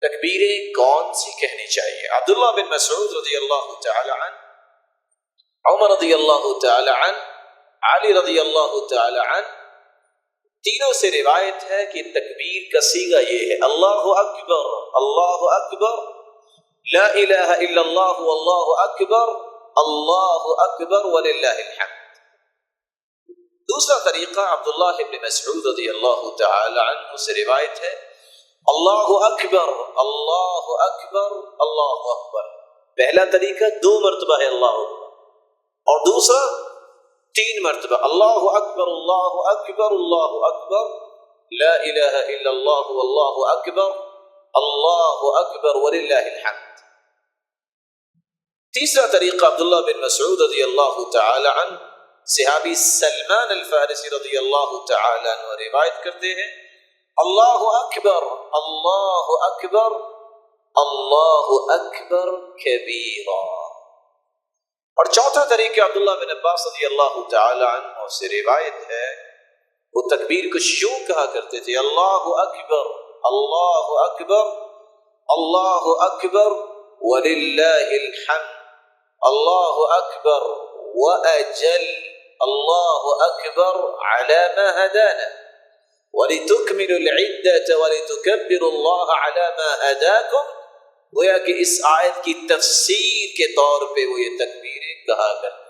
تکبیریں کون سی کہنی چاہیے؟ عبداللہ بن مسعود رضی اللہ تعالی عنہ، عمر رضی اللہ تعالی عنہ، علی رضی اللہ تعالی عنہ، تینوں سے روایت ہے کہ تکبیر کا صیغہ یہ ہے: اللہ اکبر، اللہ اکبر، لا الہ الا اللہ واللہ اکبر، اللہ اکبر وللہ الحمد۔ دوسرا طریقہ عبداللہ بن مسعود رضی اللہ تعالی عنہ سے روایت ہے: اللہ اکبر، اللہ اکبر، اللہ اکبر۔ پہلا طریقہ 2 مرتبہ ہے اللہ اکبر، اور دوسرا 3 مرتبہ اللہ اکبر، اللہ اکبر، اللہ اکبر، لا الہ الا اللہ واللہ اکبر، اللہ اکبر وللہ الحمد۔ تیسرا طریقہ عبداللہ بن مسعود رضی اللہ تعالی عنہ، صحابی سلمان الفارسی رضی اللہ تعالی عنہ روایت کرتے ہیں: اللہ اکبر، اللہ اکبر، اللہ اکبر کبیرا۔ اور چوتھا طریقہ عبداللہ بن عباس رضی اللہ تعالی عنہ سے روایت ہے، وہ تکبیر کو یوں کہا کرتے تھے: اللہ اکبر، اللہ اکبر، اللہ اکبر وللہ الحمد، اللہ اکبر واجل، اللہ اکبر علی ما ہدانا وَلِتُكْمِلُوا الْعِدَّةَ وَلِتُكَبِّرُوا اللَّهَ عَلَى مَا هَدَاكُمْ۔ گویا کہ اس آیت کی تفسیر کے طور پہ وہ یہ تکبیریں کہا کرتے